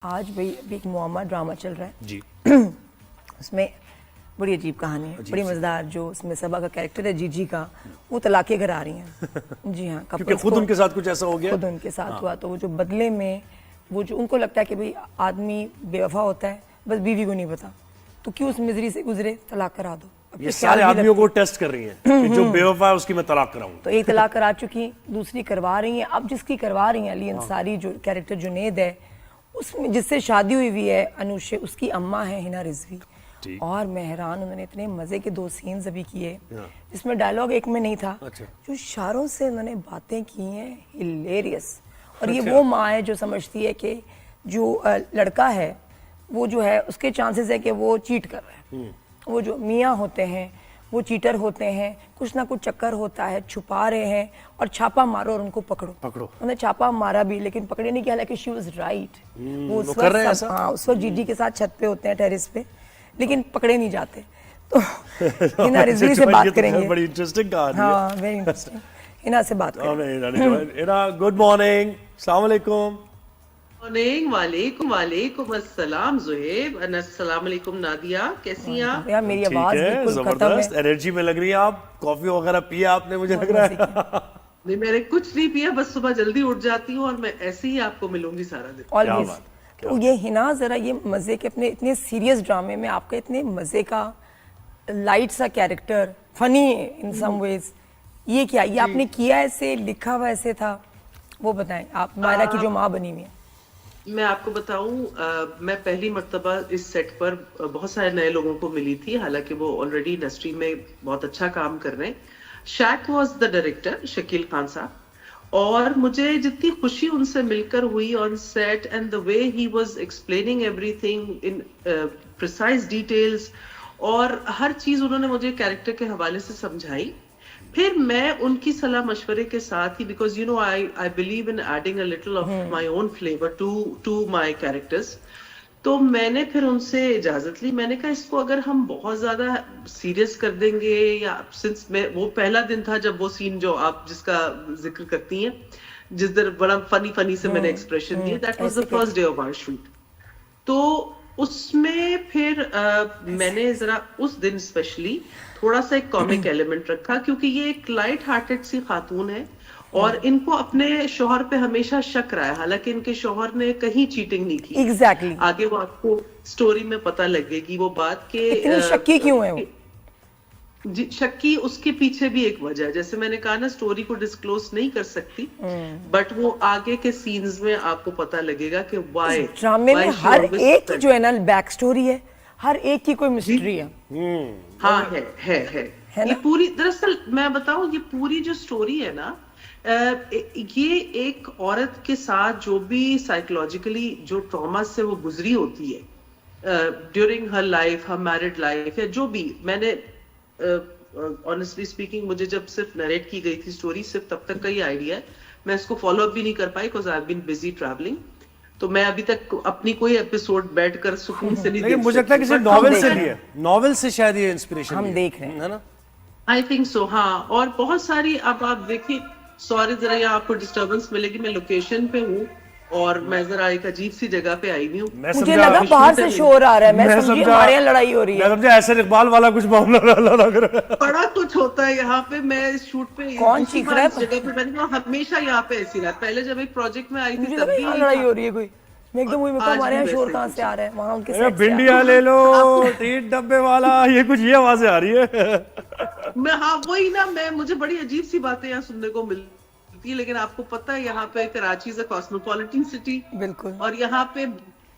आज भाई अभी एक मुअम्मा ड्रामा चल रहा है जी। उसमें बड़ी अजीब कहानी है, बड़ी मजेदार। जो उसमें सबा का कैरेक्टर है जीजी का, वो तलाक के घर आ रही हैं। जी हाँ, क्योंकि खुद उनके साथ कुछ ऐसा हो गया, खुद उनके साथ हुआ, तो वो जो बदले में वो जो उनको लगता है कि भाई आदमी बेवफा होता है, बस बीवी को नहीं पता, तो क्यों उस मिजरी से गुजरे, तलाक करा दो। अब ये सारे आदमियों को टेस्ट कर रही हैं कि जो बेवफा है उसकी मैं तलाक कराऊं। तो एक तलाक करा चुकी, दूसरी करवा रही हैं। अब जिसकी करवा रही हैं अली अंसारी, जो कैरेक्टर जुनेद है, उसमें जिससे शादी हुई है अनुष, उसकी अम्मा है हिना रिजवी। और मेहरान, उन्होंने इतने मजे के 2 सीन्स अभी किए जिसमें डायलॉग एक में नहीं था। जो इशारों से उन्होंने बातें की हैं, हिलेरियस। और ये वो माँ है जो समझती है कि जो लड़का है वो जो है उसके चांसेस है कि वो चीट कर रहा है। वो जो मियाँ होते हैं वो चीटर होते हैं, कुछ ना कुछ चक्कर होता है, छुपा रहे हैं, और छापा मारो और उनको पकड़ो। उन्होंने छापा मारा भी, लेकिन पकड़े नहीं किया, हालांकि शी वाज राइट। वो उस वक्त, हाँ, उस वक्त जीजी के साथ छत पे होते हैं, टेरेस पे, लेकिन पकड़े नहीं जाते। तो हिना रिजवी से बात करेंगे। बड़ी इंटरेस्टिंग कहानी है। हाँ, वेरी इंटरेस्टिंग। हिना से बात करेंगे। हिना, गुड मॉर्निंग, अस्सलाम वालेकुम। वालेकुम वालेकुम अस्सलाम ज़ुहैब, अस्सलाम वालेकुम नादिया, कैसी हैं आप? यार मेरी आवाज बिल्कुल खत्म है, एनर्जी में लग रही है आप। कॉफी वगैरह पिया आपने, मुझे लग रहा है। नहीं, मैंने कुछ नहीं पिया, बस सुबह जल्दी उठ जाती हूँ और मैं ऐसे ही आपको मिलूंगी सारा दिन। ऑलवेज। तो ये हिना, जरा ये मजे के अपने इतने सीरियस ड्रामे में आपका इतने मजे का लाइट सा character, funny in some ways, ये क्या, ये आपने किया ऐसे, लिखा हुआ ऐसे था, वो बताएं। आप मायरा की जो माँ बनी हुई है। मैं आपको बताऊं, मैं पहली मर्तबा इस सेट पर बहुत सारे नए लोगों को मिली थी, हालांकि वो ऑलरेडी इंडस्ट्री में बहुत अच्छा काम कर रहे हैं। शैक was the director, Shakeel Khan साहब, और मुझे जितनी खुशी उनसे मिलकर हुई on set, and the way he was explaining everything in precise details, और हर चीज उन्होंने मुझे कैरेक्टर के हवाले से समझाई। फिर मैं उनकी सलाह मशवरे के साथ ही, because you know I believe in adding a little of my own flavour to my characters, तो मैंने फिर उनसे इजाजत ली। मैंने कहा इसको अगर हम बहुत ज्यादा सीरियस कर देंगे, या सिंस मैं, वो पहला दिन था जब वो सीन जो आप जिसका जिक्र करती हैं, जिस दिन बड़ा फनी से मैंने एक्सप्रेशन दिए, that was the first day of our shoot. तो उसमें फिर मैंने जरा उस दिन स्पेशली थोड़ा सा एक कॉमिक एलिमेंट रखा, क्योंकि ये एक लाइट हार्टेड सी खातून है और इनको अपने शौहर पे हमेशा शक रहा है, हालांकि इनके शौहर ने कहीं चीटिंग नहीं की। एग्जैक्टली। आगे वो आपको स्टोरी में पता लगेगी वो बात के इतनी शक्की क्यों है वो। जी, शक्की, उसके पीछे भी एक वजह है, जैसे मैंने कहा ना, स्टोरी को डिस्क्लोज नहीं कर सकती, बट वो आगे के सीन्स में आपको पता लगेगा कि वाई ड्रामे में हर एक की जो है ना बैक स्टोरी है, हर एक की कोई मिस्ट्री है। हाँ, है ये पूरी, दरअसल मैं बताऊं, ये पूरी जो स्टोरी है ना, ये एक औरत के साथ जो भी साइकोलॉजिकली जो ट्रॉमा से वो गुजरी होती है ड्यूरिंग हर लाइफ, हर मैरिड लाइफ, या जो भी, मैंने ऑनेस्टली स्पीकिंग, मुझे जब सिर्फ नरेट की गई थी स्टोरी, सिर्फ तब तक का ही आइडिया है, मैं इसको फॉलो अप भी नहीं कर पाई because I have been busy travelling, तो मैं अभी तक अपनी कोई एपिसोड बैठकर सुकून से नहीं देख, मुझे लगता है किसी नॉवेल से लिए, नॉवेल से शायद ये इंस्पिरेशन हम देख रहे हैं, है ना? आई थिंक सो, हाँ। और बहुत सारी, अब आप देखिए, सॉरी जरा यहाँ आपको डिस्टर्बेंस मिलेगी, मैं लोकेशन पे हूँ और मैं जरा एक अजीब सी जगह पे आई हुई हूँ। मुझे लगा बाहर से शोर आ रहा है, मैं समझी हमारे यहाँ लड़ाई हो रही है। मैं समझा ऐसे इकबाल वाला कुछ मामला लग रहा है। बड़ा कुछ होता है यहाँ पे। मैं इस शूट पे कौन चीख रहा है जगह पे, मैंने हमेशा यहाँ पे ऐसी रहा, पहले जब एक प्रोजेक्ट में आई थी तब भी लड़ाई हो रही है कोई, मैं एकदम वही, हमारे यहाँ शोर कहाँ से आ रहा है, वहाँ उनके सेट से भिंडिया ले लो, 3 डब्बे वाला, ये कुछ ये आवाजें आ रही है। मैं, हाँ वही ना, मैं, मुझे बड़ी अजीब सी बातें यहाँ सुनने को मिलती है, लेकिन आपको पता है यहाँ पे Karachi is a cosmopolitan city, बिल्कुल, और यहाँ पे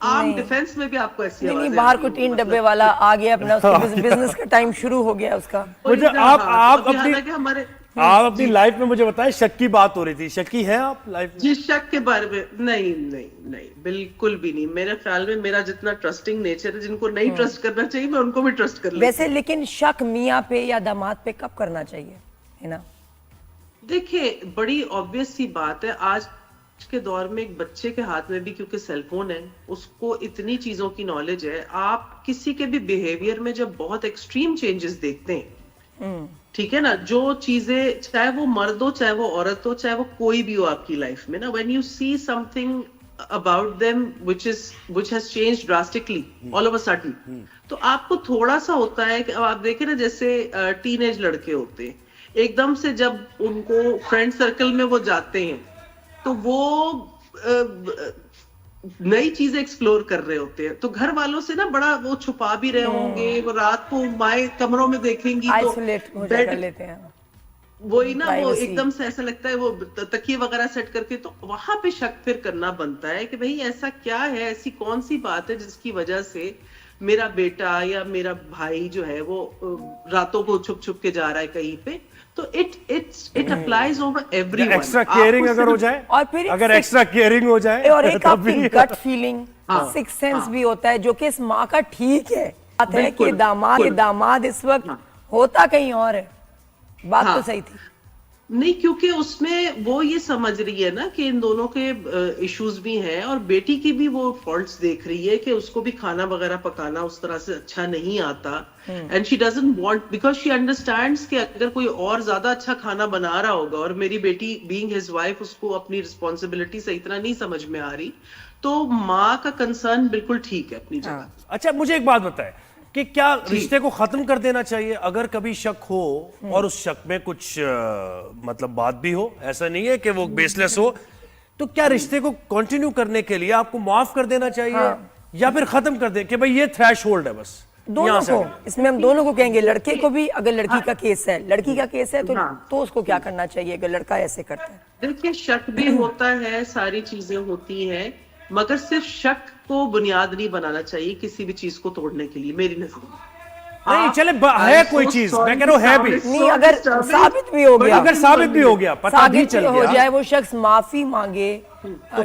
आर्म डिफेंस में भी आपको ऐसी नहीं, बाहर को 3 डब्बे वाला आ गया, अपना उसके बिजनेस का टाइम शुरू हो गया उसका। मुझे आप अपनी लाइफ में मुझे बताएं, शक की बात हो रही थी, शक्की है आप लाइफ में? जी, शक के बारे में नहीं, बिल्कुल भी नहीं। मेरे ख्याल में मेरा जितना ट्रस्टिंग नेचर है, जिनको नहीं ट्रस्ट करना चाहिए मैं उनको भी ट्रस्ट कर लेती हूं। वैसे लेकिन शक मियाँ पे या दामाद पे कब करना चाहिए, है ना? देखिए, बड़ी ऑब्वियस सी बात है, आज के दौर में एक बच्चे के हाथ में भी क्योंकि सेलफोन है, उसको इतनी चीजों की नॉलेज है, आप किसी के भी बिहेवियर में जब बहुत एक्सट्रीम चेंजेस देखते हैं, ठीक है ना, जो चीजें, चाहे वो मर्द हो, चाहे वो औरत हो, चाहे वो कोई भी हो आपकी लाइफ में ना, when you see something about them which has changed drastically all of a sudden. तो आपको थोड़ा सा होता है कि अब आप देखें ना, जैसे टीनेज लड़के होते हैं, एकदम से जब उनको फ्रेंड सर्कल में वो जाते हैं तो वो नई चीजें एक्सप्लोर कर रहे होते हैं, तो घर वालों से ना बड़ा वो छुपा भी रहे होंगे, वो रात को माए कमरों में देखेंगी तो आइसोलेट हो जा कर लेते हैं, वही ना, वो Privacy. एकदम से ऐसा लगता है वो तकिए वगैरह सेट करके, तो वहां पे शक फिर करना बनता है कि भाई ऐसा क्या है, ऐसी कौन सी बात है जिसकी वजह से मेरा बेटा या मेरा भाई जो है वो रातों को छुप छुप के जा रहा है कहीं पे। तो it applies over everyone. Extra caring अगर हो जाए, और फिर अगर एक्स्ट्रा केयरिंग हो जाए और एक तब आपकी भी गट फीलिंग, सिक्स सेंस भी होता है, जो कि इस माँ का ठीक है। बात है कि बिल्कुल। दामाद इस वक्त होता कहीं और है, बात तो सही थी। नहीं, क्योंकि उसमें वो ये समझ रही है ना कि इन दोनों के इश्यूज भी हैं, और बेटी की भी वो फॉल्ट्स देख रही है कि उसको भी खाना वगैरह पकाना उस तरह से अच्छा नहीं आता, and she doesn't want, because she understands कि अगर कोई और ज्यादा अच्छा खाना बना रहा होगा और मेरी बेटी बीइंग हिज वाइफ उसको अपनी रिस्पॉन्सिबिलिटी से इतना नहीं समझ में आ रही, तो माँ का कंसर्न बिल्कुल ठीक है अपनी जगह। अच्छा, मुझे एक बात बताए कि क्या रिश्ते को खत्म कर देना चाहिए अगर कभी शक हो और उस शक में कुछ मतलब बात भी हो, ऐसा नहीं है कि वो बेसलेस हो, तो क्या रिश्ते को कंटिन्यू करने के लिए आपको माफ कर देना चाहिए या फिर खत्म कर दे कि भाई ये थ्रेशोल्ड है, बस दोनों यहाँ से को, आगे? इसमें हम दोनों को कहेंगे, लड़के को भी, अगर लड़की का केस है, लड़की का केस है तो उसको क्या करना चाहिए अगर लड़का ऐसे करता है? देखिए, शक भी होता है, सारी चीजें होती हैं, मगर सिर्फ शक को बुनियाद नहीं बनाना चाहिए किसी भी चीज को तोड़ने के लिए, मेरी नजर में। नहीं चले है कोई चीज, मैं कह रहा हूं है भी नहीं, अगर साबित भी हो गया, अगर साबित भी हो गया, पता भी साबित चल हो गया, जाए, वो शख्स माफी मांगे,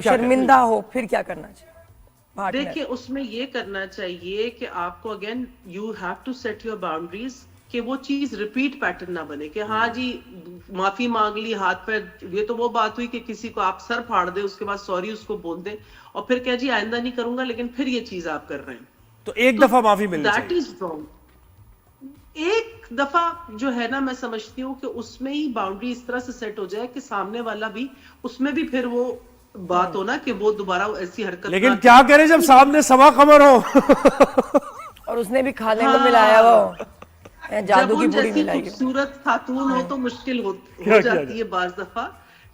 शर्मिंदा हो, फिर क्या करना चाहिए? Partner. देखिए, उसमें ये करना चाहिए कि आपको again you have to set your boundaries, कि वो चीज रिपीट पैटर्न ना बने कि हाँ जी माफी मांग ली, हाथ पैर, ये तो वो बात हुई कि किसी को आप सर फाड़ दे, उसके बाद सॉरी उसको बोल दे और फिर क्या जी आइंदा नहीं करूंगा, लेकिन फिर ये चीज आप कर रहे हैं, तो एक दफा माफी मिलनी दैट चाहिए। Is wrong. एक दफा जो है ना, मैं समझती हूँ कि उसमें ही बाउंड्री इस तरह से सेट हो जाए कि सामने वाला भी, उसमें भी फिर वो बात हो ना कि वो दोबारा ऐसी हरकत लेकिन ना क्या करें जब सामने सवा कमर हो और उसने भी खाने को मिलाया वो जादू जब की उन पूरी जैसी मिलाई। खूबसूरत खातून हो तो मुश्किल हो क्या जाती है बाज दफा,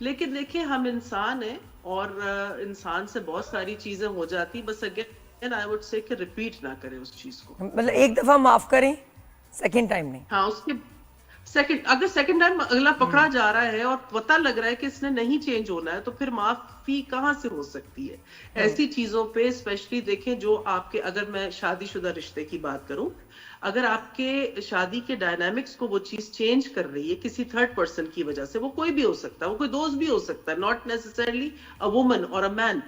लेकिन देखिए हम इंसान हैं और इंसान से बहुत सारी चीजें हो जाती, बस अगेन आई वुड से कि रिपीट ना करें उस चीज को। मतलब एक दफा माफ करें, सेकंड टाइम नहीं। हाँ, उसके अगर सेकंड टाइम अगला पकड़ा जा रहा है और पता लग रहा है कि इसने नहीं चेंज होना है, तो फिर माफी कहाँ से हो सकती है? ऐसी चीजों पे स्पेशली देखें जो आपके, अगर मैं शादीशुदा रिश्ते की बात करूं, अगर आपके शादी के डायनामिक्स को वो चीज चेंज कर रही है किसी थर्ड पर्सन की वजह से, वो कोई भी हो सकता है, वो कोई दोस्त भी हो सकता है, नॉट नेसेसरली अ वुमन और अ मैन,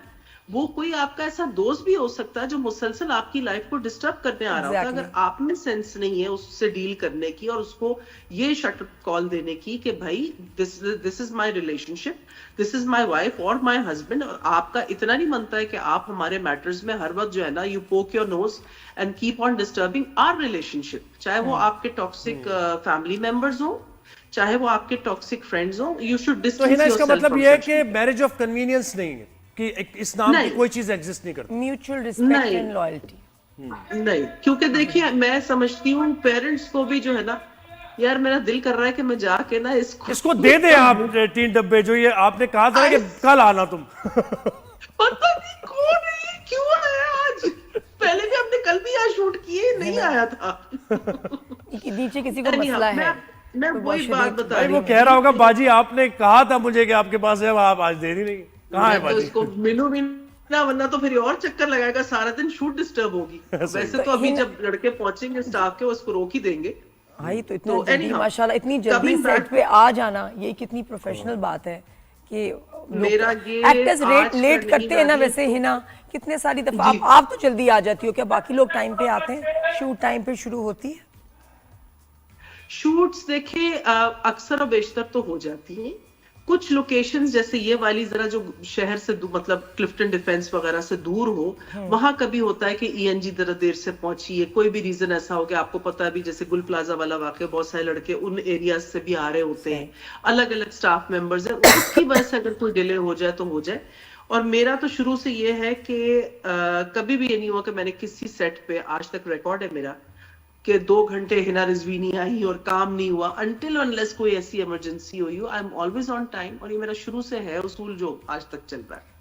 वो कोई आपका ऐसा दोस्त भी हो सकता है जो मुसलसल आपकी लाइफ को डिस्टर्ब करने आ रहा होता है। अगर आप में सेंस नहीं है उससे डील करने की और उसको ये शट कॉल देने की कि भाई this is my relationship, this is my wife और माय हस्बैंड, और आपका इतना नहीं बनता है कि आप हमारे मैटर्स में हर वक्त जो है ना you poke your nose and keep on disturbing our relationship, चाहे वो आपके टॉक्सिक फैमिली मेंबर्स हो, चाहे वो आपके टॉक्सिक फ्रेंड्स हो, यू शुड तो डिस्टेंस हिना, इसका योरसेल्फ मतलब फ्रॉम ये है सच कि मैरिज ऑफ कन्वीनियंस नहीं है कि इस नाम की नहीं। कोई चीज एग्जिस्ट नहीं करती। म्यूचुअल रिस्पेक्ट नहीं। And loyalty. नहीं, क्योंकि देखिए मैं समझती हूँ पेरेंट्स को भी जो है ना, यार मेरा दिल कर रहा है कि मैं जाके ना इसको दे दे आप 3 डब्बे, जो ये आपने कहा था कि कल आना तुम पता नहीं कौन है ये, क्यों आया आज? पहले भी हमने कल भी यहाँ शूट किए, नहीं आया था। नीचे किसी को Anyhow, मसला है, मैं वही बात बता भाई रही वो हूँ। कह रहा होगा बाजी आपने कहा था मुझे कि आपके पास है, आप आज दे नहीं रही, कहाँ है मैं तो बाजी? इसको मिलूं भी ना, वरना तो फिर और चक्कर लगाएगा, सारा दिन शूट डिस्टर्ब होगी। वैसे तो अभी जब लड़के पहुंचेंगे स्टाफ के, वो इसको रोक ही देंगे। भाई तो इतना तो जल्दी, anyhow, माशाल्लाह इतनी जल्दी coming सेट back- पे आ जाना, ये कितनी प्रोफेशनल बात है कि मेरा ये एक्टर्स आज लेट का करते नहीं हैं ना, आ रही है वैसे तो- हिना कितने सारी दफा जी। आप तो जल्दी आ जाती हो क्या? बाकी लोग टाइम पे आते हैं, शूट टाइम पे शुरू होती है? शूट्स देखिए अक्सर और बेशतर तो हो जाती हैं। कुछ लोकेशंस जैसे ये वाली जरा जो शहर से मतलब क्लिफ्टन डिफेंस वगैरह से दूर हो, वहां कभी होता है कि ईएनजी जरा देर से पहुंची है, कोई भी रीजन ऐसा हो कि आपको पता है भी, जैसे गुल प्लाजा वाला वाकया, बहुत सारे लड़के उन एरियाज से भी आ रहे होते हैं, अलग अलग स्टाफ मेंबर्स हैं, उसकी वजह से अगर कोई डिले हो जाए तो हो जाए। और मेरा तो शुरू से ये है कि कभी भी ये नहीं हुआ कि मैंने किसी सेट पे, आज तक रिकॉर्ड है मेरा, कि 2 घंटे हिना रिजवी नहीं आई और काम नहीं हुआ, अनटिल अनलेस कोई ऐसी इमरजेंसी हुई हो। I am always on time, और ये मेरा शुरू से है उसूल जो आज तक चल रहा है।